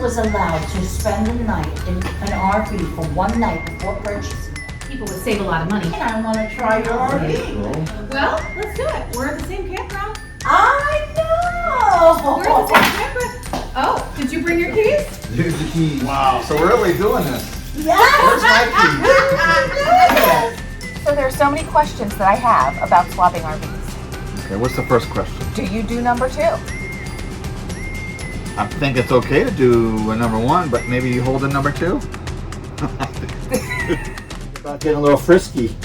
was allowed to spend the night in an RV for one night before purchasing, People would save a lot of money. and I want to try your RV. Well, let's do it. We're at the same campground. I know. We're at the same campground. Oh, did you bring your keys? Here's the keys. Wow, so we're really doing this. Yes. So there are so many questions that I have about swapping RVs. Okay, what's the first question? Do you do number 2? I think it's okay to do a number 1, but maybe you hold a number 2? About getting a little frisky.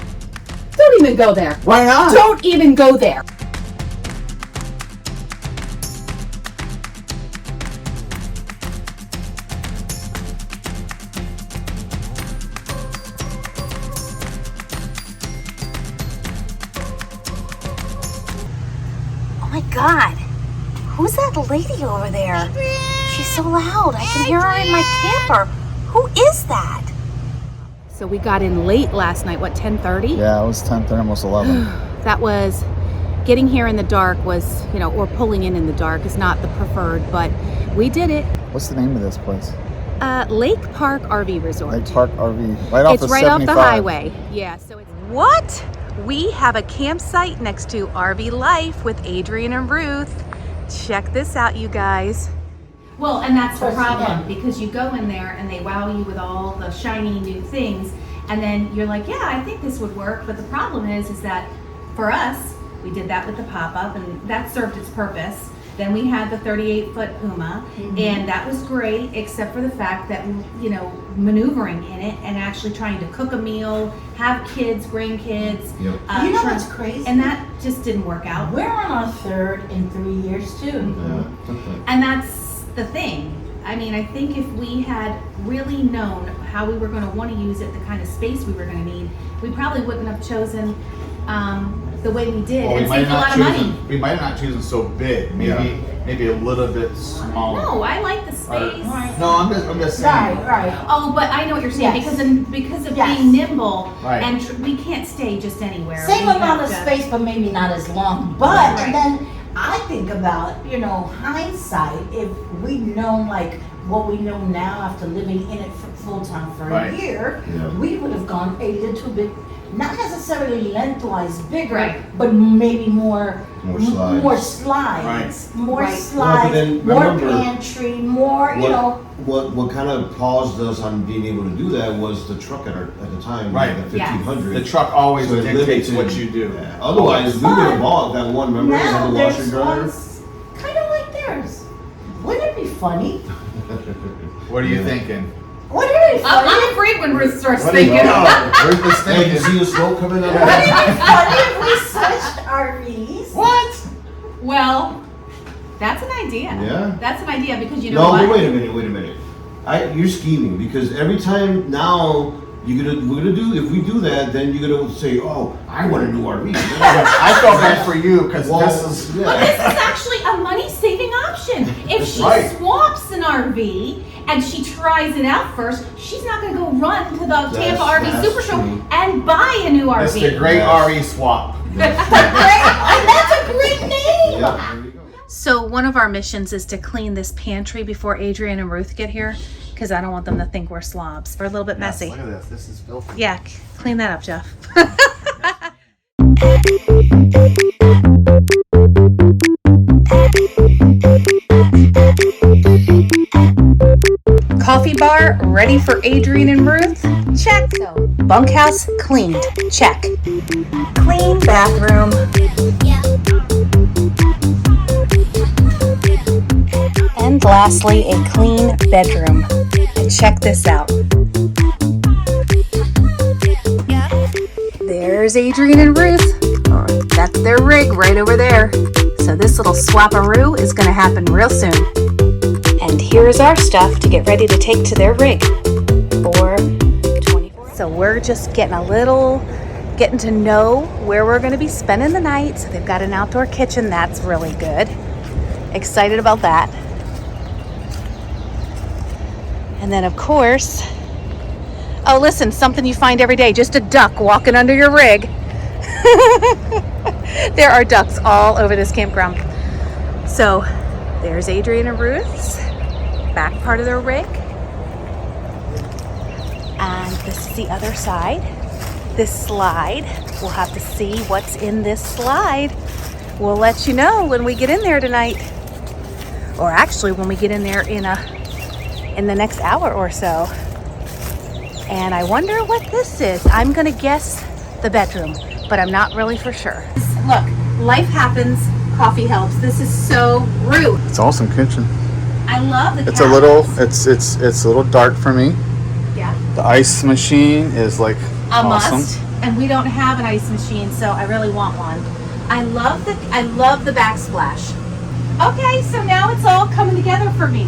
Don't even go there. Why not? Don't even go there. Oh my God. Who's that lady over there? She's so loud. I can hear her in my camper. Who is that? So we got in late last night, what, 10:30? Yeah, it was 10:30, almost 11. That was, getting here in the dark was, or pulling in the dark is not the preferred, but we did it. What's the name of this place? Lake Park RV Resort. Lake Park RV. Right off It's of right off 75. the highway. Yeah, so it's... What? We have a campsite next to RV Life with Adrian and Ruth. Check this out, you guys. Well, and that's the problem, because you go in there and they wow you with all the shiny new things, and then you're like, yeah, I think this would work, but the problem is that for us, we did that with the pop-up, and that served its purpose. Then we had the 38-foot Puma, and that was great, except for the fact that, maneuvering in it and actually trying to cook a meal, have kids, grandkids. Yep. You know what's crazy? And that just didn't work out. We're on our 3rd in 3 years too. And that's the thing. I mean, I think if we had really known how we were going to want to use it, the kind of space we were going to need, we probably wouldn't have chosen the way we did and saved a lot of money. We might not choose it so big. Maybe a little bit smaller. No, I like the space. No, I'm just saying. Right. Oh, but I know what you're saying, Yes. because of Yes. being nimble, Right. and we can't stay just anywhere. Same We amount of have to- space, but maybe not as long. But Right. and then I think about, hindsight, if we'd known like what we know now after living in it full time for Right. a year, Yeah. we would have gone a little bit, not necessarily lengthwise bigger, Right. but maybe more More slides. more slides, more Right. slides, Well, but then more remember, pantry, more, What kind of paused us on being able to do that was the truck at the time, Right. the 1500. The truck always So it dictates limited- what you do. Yeah. Otherwise, we would have bought that one. Remember, we now had the washer there's and dryer. ones kind of like theirs. Wouldn't it be funny? What are you thinking? Wouldn't it be funny? I'm afraid when Ruth starts What do you thinking. know? Where's this Hey, you thinking? see the smoke coming out? Wouldn't it be funny if we switched RVs? What? Well, that's an idea. Yeah. That's an idea, because you know No, what? but wait a minute. You're scheming because every time now we're gonna do, if we do that, then you're gonna say, oh, I want a new RV. I feel bad for you because Well, this is. Well, this is actually a money-saving option. If That's she right. swaps an RV and she tries it out first, she's not going to go run to the Tampa RV that's Super Show true. and buy a new It's RV. the great Yes. RE swap. And that's a great name. Yeah, there you go. So one of our missions is to clean this pantry before Adrian and Ruth get here, because I don't want them to think we're slobs. We're a little bit messy. Look at this. This is filthy. Yeah, clean that up, Jeff. Coffee bar ready for Adrian and Ruth? Check. So, bunkhouse cleaned. Check. Clean bathroom. And lastly, a clean bedroom. And check this out. There's Adrian and Ruth. That's their rig right over there. So this little swap-a-roo is going to happen real soon. And here's our stuff to get ready to take to their rig for 24. So we're just getting to know where we're going to be spending the night. So they've got an outdoor kitchen. That's really good. Excited about that. And then of course, oh listen, something you find every day, just a duck walking under your rig. There are ducks all over this campground. So there's Adrian and Ruth's back part of their rig. And this is the other side. This slide, we'll have to see what's in this slide. We'll let you know when we get in there tonight. Or actually when we get in there in the next hour or so. And I wonder what this is. I'm gonna guess the bedroom, but I'm not really for sure. Look, life happens, coffee helps. This is so rude. It's awesome kitchen. I love the It's a little, it's a little dark for me. Yeah. The ice machine is like A awesome. must. And we don't have an ice machine, so I really want one. I love the backsplash. Okay, so now it's all coming together for me.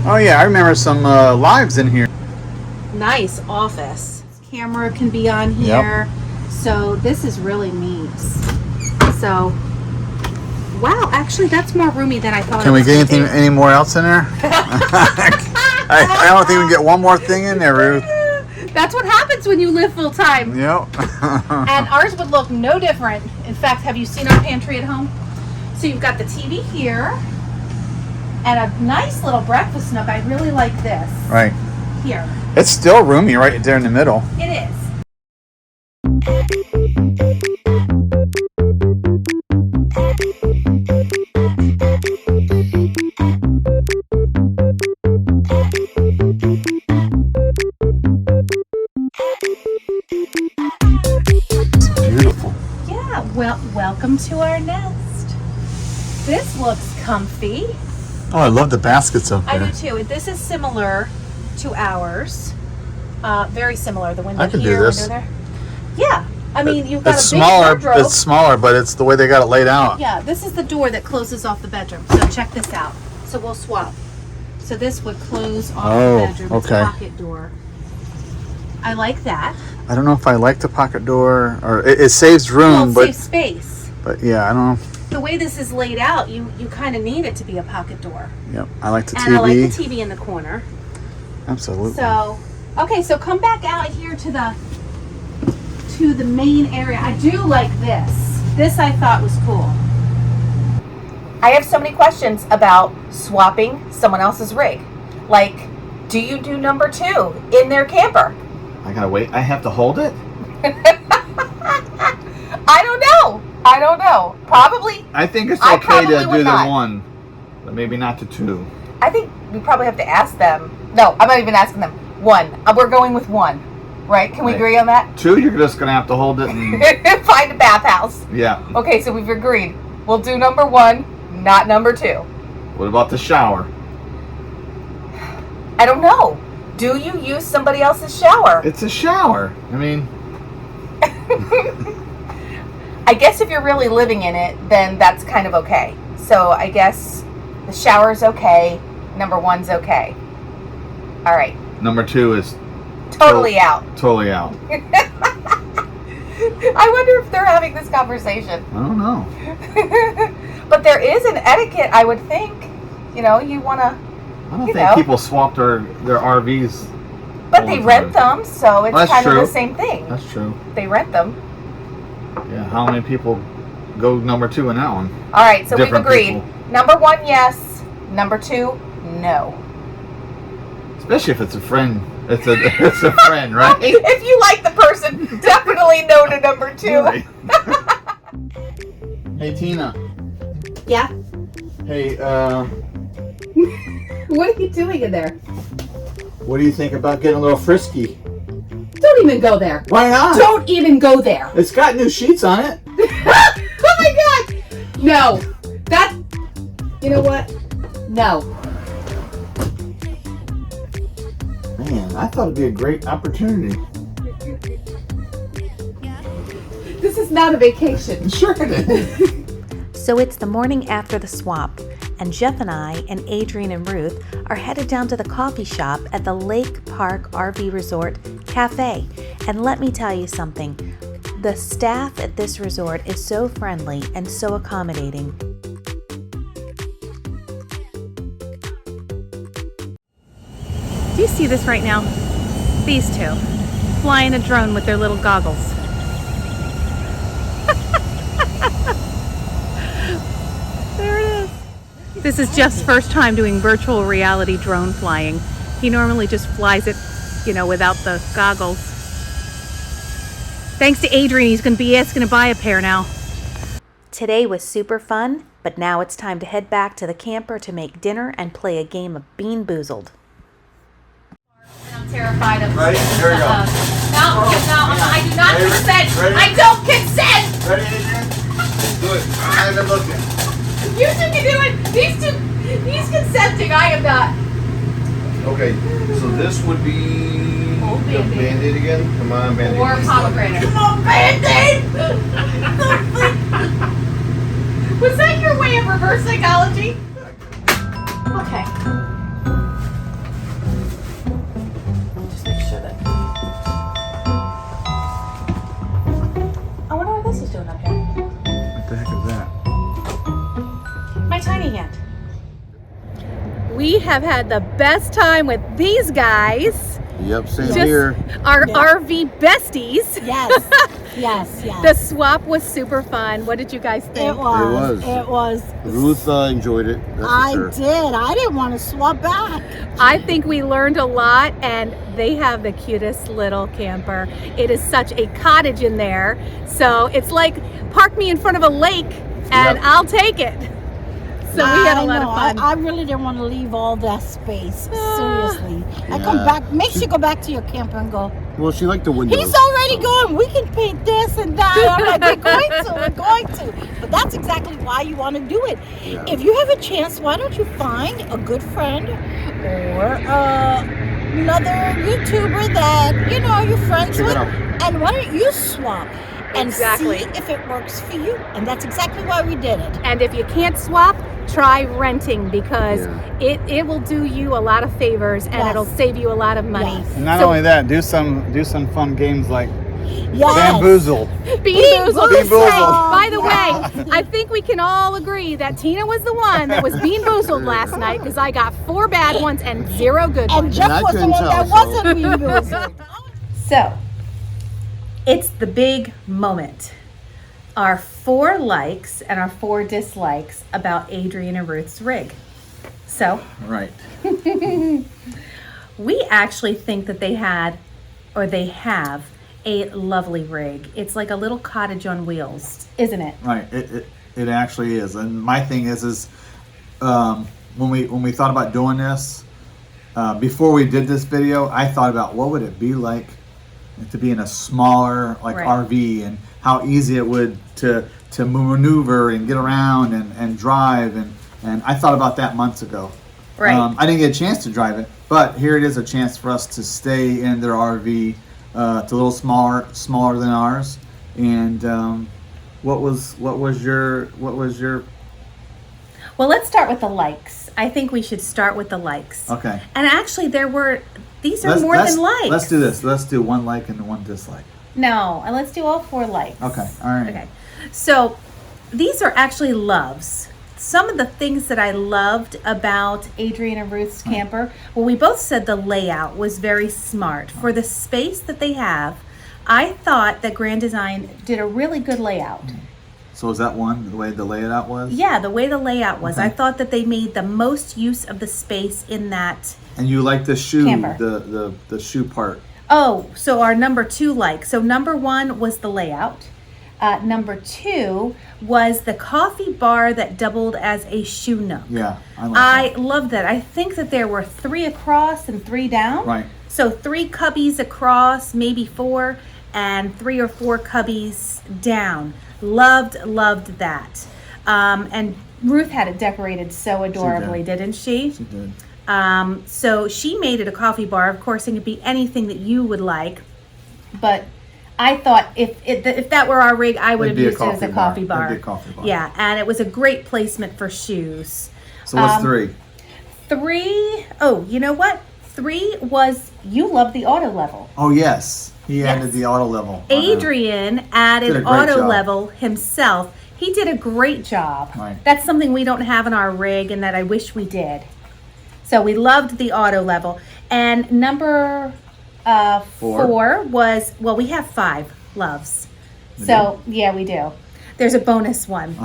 Oh yeah, I remember some lives in here. Nice office. Camera can be on here. So this is really neat. So, wow, actually that's more roomy than I thought. Can we get anything any more else in there? I don't think we can get one more thing in there, Ruth. That's what happens when you live full time. Yep. And ours would look no different. In fact, have you seen our pantry at home? So you've got the TV here and a nice little breakfast nook. I really like this. Right. Here. It's still roomy right there in the middle. It is. Beautiful. Yeah, well, welcome to our nest. This looks comfy. Oh, I love the baskets up I there. do too. This is similar to ours. Very similar. The window I could do here, this. window there. Yeah. I mean, you've got It's a big smaller. wardrobe. It's smaller, but it's the way they got it laid out. Yeah, this is the door that closes off the bedroom. So check this out. So we'll swap. So this would close off Oh, the bedroom. It's okay. a pocket door. I like that. I don't know if I like the pocket door, or it saves Well, room, it but saves space. yeah, I don't know. The way this is laid out, you kind of need it to be a pocket door. Yep, I like the And TV. I like the TV in the corner. Absolutely. So, okay, so come back out here to the main area. I do like this. This I thought was cool. I have so many questions about swapping someone else's rig. Like, do you do number 2 in their camper? I gotta wait. I have to hold it? I don't know. Probably. I think it's I okay probably to would do not. the 1, but maybe not to 2. I think we probably have to ask them. No, I'm not even asking them. 1. We're going with 1. Right? Can we Right. agree on that? 2, you're just gonna have to hold it and Find a bathhouse. yeah. Okay, so we've agreed. We'll do number 1, not number 2. What about the shower? I don't know. Do you use somebody else's shower? It's a shower. I mean, I guess if you're really living in it, then that's kind of okay. So I guess the shower's okay. Number 1's okay. All right. number 2 is Totally out. totally out. I wonder if they're having this conversation. I don't know. But there is an etiquette, I would think. You know, you want to... I don't You think know. people swap their RVs. But all they the rent time. them, so it's That's kind of true. the same thing. That's true. They rent them. Yeah, how many people go number 2 in that one? All right, so Different we've agreed. people. Number 1, yes. Number 2, no. Especially if it's a friend. It's a friend, right? If you like the person, definitely no to number 2. Right. Hey Tina. Yeah? Hey, What are you doing in there? what do you think about getting a little frisky? Don't even go there. Why not? Don't even go there. It's got new sheets on it. Oh my God! No. That, you know what? No. Man, I thought it'd be a great opportunity. This is not a vacation. Sure it is. So it's the morning after the swap, and Jeff and I and Adrian and Ruth are headed down to the coffee shop at the Lake Park RV Resort Cafe. And let me tell you something, the staff at this resort is so friendly and so accommodating. Do you see this right now? These two flying a drone with their little goggles. There it is. This is Jeff's first time doing virtual reality drone flying. He normally just flies it, you know, without the goggles. Thanks to Adrian, he's going to be asking to buy a pair now. Today was super fun, but now it's time to head back to the camper to make dinner and play a game of Bean Boozled. I'm terrified of Ready? Here we go. No, I do not Ready? consent. Ready? I don't consent. Ready, Adrian? Do it. I'm not looking. You two can do it. He's consenting. I am not. Okay, so this would be Old the Band-Aid. Band-Aid again. Come on, Band-Aid. Or pomegranate. Come on, Band-Aid! Was that your way of reverse psychology? Okay. Just make sure that. I wonder what this is doing up here. What the heck is that? My tiny hand. We have had the best time with these guys. Yep, same Just here. our RV besties. Yes, yes, yes. The swap was super fun. What did you guys think? It was. It It was. Ruth enjoyed it. That's I for sure. did. I didn't want to swap back. I think we learned a lot, and they have the cutest little camper. It is such a cottage in there, so it's like park me in front of a lake and Yep. I'll take it. So we had a lot of fun. I really didn't want to leave all that space. Seriously. I come Yeah. back. Makes you go back to your camper and go, Well, she liked the windows. he's already going. We can paint this and that. I'm like, we're going to. But that's exactly why you want to do it. Yeah. If you have a chance, why don't you find a good friend or another YouTuber that, you know, you're friends Check it with. out. And why don't you swap and Exactly. see if it works for you? And that's exactly why we did it. And if you can't swap, try renting because it will do you a lot of favors and Yes. it'll save you a lot of money. Yes. And not So- only that, do some fun games like Yes. Bamboozled. Bean Boozled. Bean Boozled. By the way, I think we can all agree that Tina was the one that was Bean Boozled last night because I got 4 bad ones and 0 good And ones. Jeff I was the couldn't one that tell, so- wasn't being boozled. So, it's the big moment. Our 4 likes and our 4 dislikes about Adrian and Ruth's rig. So, Right. we actually think that they had, or they have, a lovely rig. It's like a little cottage on wheels, isn't it? Right. It actually is. And my thing is when we thought about doing this, before we did this video, I thought about what would it be like to be in a smaller Right. RV and how easy it would to maneuver and get around and drive and I thought about that months ago. Right. I didn't get a chance to drive it, but here it is, a chance for us to stay in their RV. It's a little smaller than ours. And what was your Well, let's start with the likes. I think we should start with the likes. okay? And actually, these are more than likes. Let's do this. Let's do 1 like and 1 dislike. No, let's do all 4 likes. Okay, all right. Okay. So these are actually loves. Some of the things that I loved about Adrian and Ruth's camper, well, we both said the layout was very smart. For the space that they have, I thought that Grand Design did a really good layout. So is that one the way the layout was? Yeah, the way the layout was. Okay. I thought that they made the most use of the space in that. And you like the shoe, Camper. the shoe part. Oh, so our number 2 like. So number 1 was the layout. Number 2 was the coffee bar that doubled as a shoe nook. Yeah, I like I that. love that. I think that there were 3 across and 3 down. Right. So 3 cubbies across, maybe 4, and 3 or 4 cubbies down. Loved that. And Ruth had it decorated so adorably, didn't she? She did. So she made it a coffee bar. Of course, it could be anything that you would like. But I thought if that were our rig, I would have It'd be a used it as a coffee bar. coffee bar. It'd be a coffee bar. Yeah, and it was a great placement for shoes. So what's 3? 3, oh, you know what? 3 was, you love the auto level. Oh yes, he Yes. added the auto level. Adrian Did a added great auto job. level himself. He did a great job. Right. That's something we don't have in our rig and that I wish we did. So we loved the auto level. And number 4 was, well, we have 5 loves. So yeah, we do. There's a bonus one.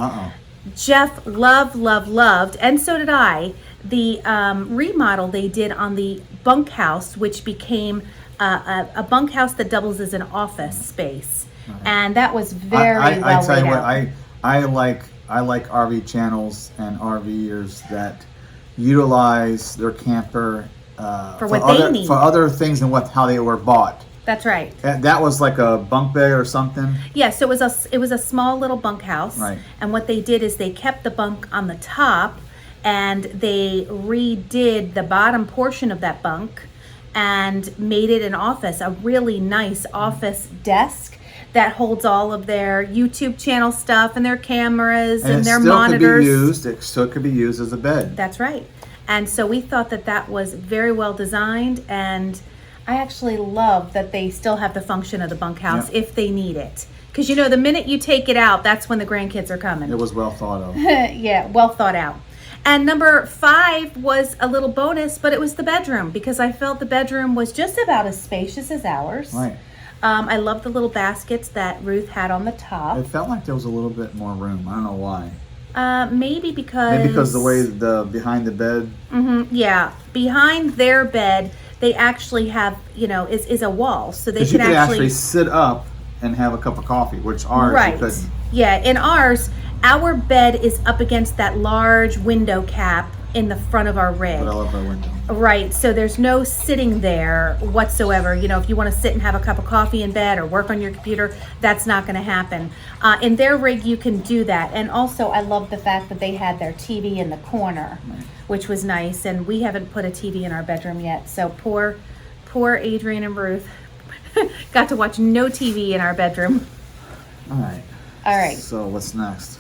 Jeff loved, and so did I, the remodel they did on the bunkhouse, which became a bunkhouse that doubles as an office space. And that was very well I tell you laid what, out. I like RV channels and RVers that utilize their camper For what they need. for other things than how they were bought. That's right. That was like a bunk bed or something. Yeah, so it was a small little bunkhouse. Right. And what they did is they kept the bunk on the top, and they redid the bottom portion of that bunk and made it an office, a really nice office desk that holds all of their YouTube channel stuff and their cameras and their monitors. It still could be used as a bed. That's right. And so we thought that that was very well designed, and I actually love that they still have the function of the bunkhouse if they need it. Because, you know, the minute you take it out, that's when the grandkids are coming. It was well thought of. Yeah, well thought out. And number 5 was a little bonus, but it was the bedroom, because I felt the bedroom was just about as spacious as ours. Right. I love the little baskets that Ruth had on the top. It felt like there was a little bit more room. I don't know why. Maybe because... Maybe because the way behind the bed. Yeah, behind their bed, they actually have, you know, is a wall, so they Because you can could actually sit up and have a cup of coffee, which ours you right. couldn't. Yeah, in ours, our bed is up against that large window cap in the front of our rig. But I love our window. Right, so there's no sitting there whatsoever. You know, if you want to sit and have a cup of coffee in bed or work on your computer, that's not going to happen. In their rig, you can do that. And also, I love the fact that they had their TV in the corner, which was nice. And we haven't put a TV in our bedroom yet. So poor Adrian and Ruth got to watch no TV in our bedroom. All right. All right. So what's next?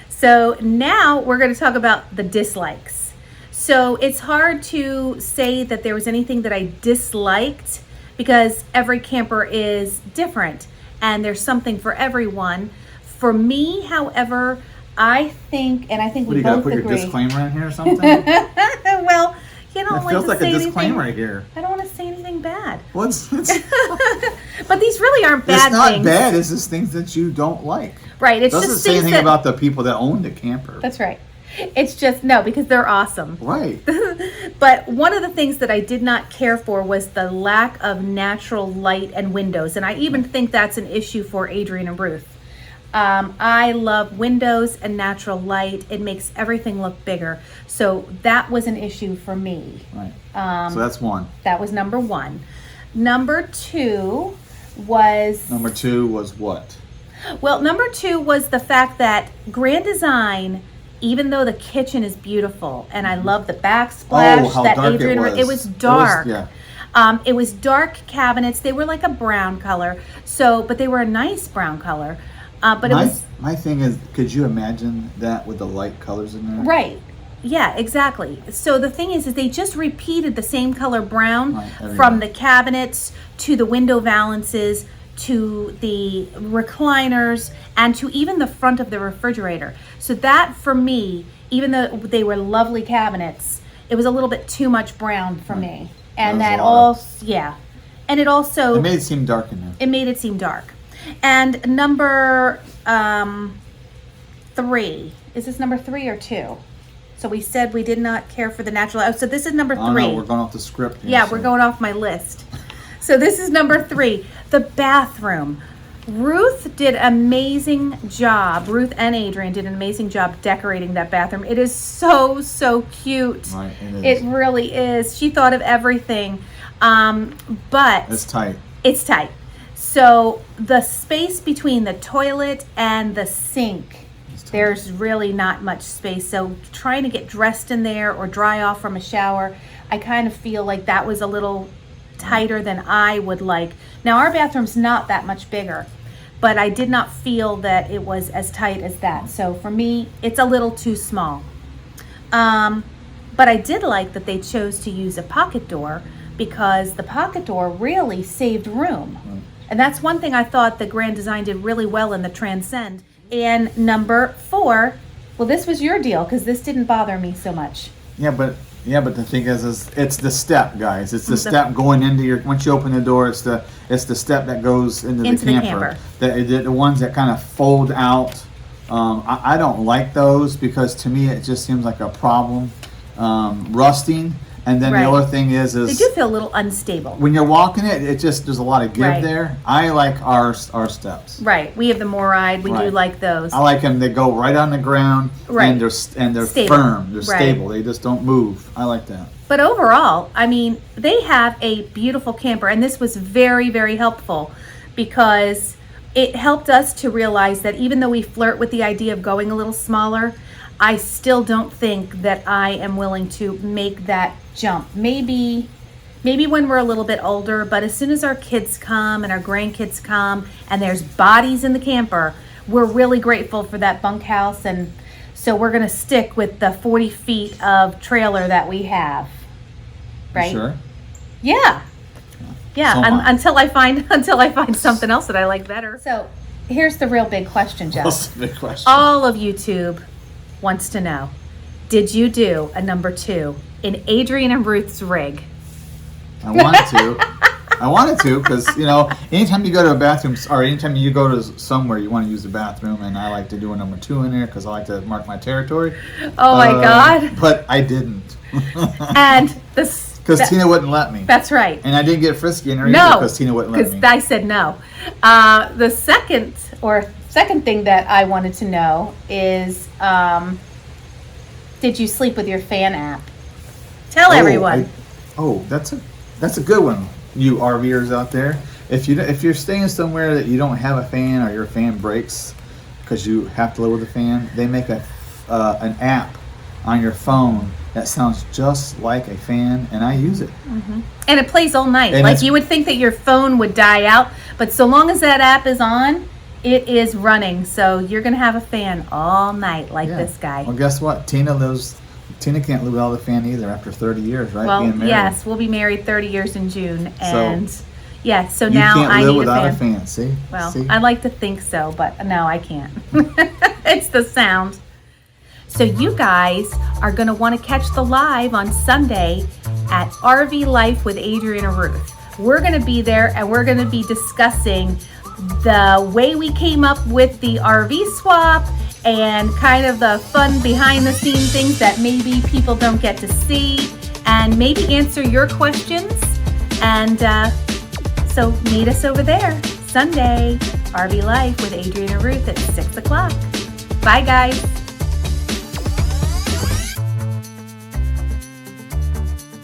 So now we're going to talk about the dislikes. So it's hard to say that there was anything that I disliked, because every camper is different and there's something for everyone. For me, however, I think What, we you gotta both put agree. your disclaimer in here or something? Well, you don't It like feels to like say a disclaimer anything. here. I don't want to say anything bad. It's But these really aren't bad not things. bad. It's just things that you don't like. Right. It's Doesn't just say things anything that, about the people that own the camper. That's right. It's just, no, because they're awesome. Right. But one of the things that I did not care for was the lack of natural light and windows. And I even think that's an issue for Adrian and Ruth. I love windows and natural light. It makes everything look bigger. So that was an issue for me. Right. So that's one. That was number 1. Number 2 was... Number 2 was what? Well, number 2 was the fact that Grand Design, even though the kitchen is beautiful, and I love the backsplash how that dark Adrian, it was dark. yeah. It was dark cabinets. They were like a brown color. So, but they were a nice brown color. But My thing is, could you imagine that with the light colors in there? Right. Yeah, exactly. So the thing is they just repeated the same color brown Right, from the cabinets to the window valances to the recliners and to even the front of the refrigerator. So that, for me, even though they were lovely cabinets, it was a little bit too much brown for me. And That that was and it also It made it seem dark in there. it made it seem dark. And number 3, is this number 3 or 2? So we said we did not care for the natural. Oh, so this is number 3. Oh no, we're going off the script here, Yeah, so- we're going off my list. So this is number 3, the bathroom. Ruth did an amazing job. Ruth and Adrian did an amazing job decorating that bathroom. It is so, so cute. Right, it is. It really is. She thought of everything. But It's tight. it's tight. So the space between the toilet and the sink, there's really not much space. So trying to get dressed in there or dry off from a shower, I kind of feel like that was a little tighter than I would like. Now our bathroom's not that much bigger, but I did not feel that it was as tight as that. So for me, it's a little too small. But I did like that they chose to use a pocket door, because the pocket door really saved room. And that's one thing I thought the Grand Design did really well in the Transcend. And number 4, well, this was your deal, because this didn't bother me so much. Yeah, but the thing is it's the step, guys. It's the step going into your. Once you open the door, it's the step that goes into the camper. the camper. The ones that kind of fold out I don't like those because to me it just seems like a problem, rusting. And then Right. the other thing is They do feel a little unstable. when you're walking it, it just there's a lot of give Right. there. I like our steps. Right. We have the Moride. We do Right. like those. I like them. They go right on the ground, Right. and they're Stable. firm. They're Right. stable. They just don't move. I like that. But overall, I mean, they have a beautiful camper, and this was very, very helpful because it helped us to realize that even though we flirt with the idea of going a little smaller, I still don't think that I am willing to make that jump. Maybe when we're a little bit older, but as soon as our kids come and our grandkids come and there's bodies in the camper, we're really grateful for that bunkhouse, and so we're going to stick with the 40 feet of trailer that we have. Right? Sure. Yeah. Yeah, So am I. until I find something else that I like better. So, here's the real big question, Jeff. That's a big question. All of YouTube wants to know, did you do a number 2 in Adrian and Ruth's rig? I wanted to because anytime you go to a bathroom or anytime you go to somewhere you want to use the bathroom, and I like to do a number 2 in there because I like to mark my territory. Oh my God. But I didn't. And this Because Tina wouldn't let me. That's right. And I didn't get frisky in her No, either because Tina wouldn't let me. because I said no. The second thing that I wanted to know is, did you sleep with your fan app? Tell everyone. That's a good one, you RVers out there. If you're staying somewhere that you don't have a fan or your fan breaks because you have to live with a fan, they make an app on your phone that sounds just like a fan, and I use it. And it plays all night. And Like it's- you would think that your phone would die out, but so long as that app is on, it is running. So you're gonna have a fan all night, like Yeah. this guy. Well, guess what? Tina can't live without a fan either after 30 years, right? Well, Being married. yes, we'll be married 30 years in June, and so You now can't I live need without a fan. See? Well, See? I like to think so, but no, I can't. It's the sound. So you guys are going to want to catch the live on Sunday at RV Life with Adrian and Ruth. We're going to be there, and we're going to be discussing the way we came up with the RV swap and kind of the fun behind the scenes things that maybe people don't get to see, and maybe answer your questions. And so meet us over there Sunday, RV Life with Adrian and Ruth at 6 o'clock. Bye guys.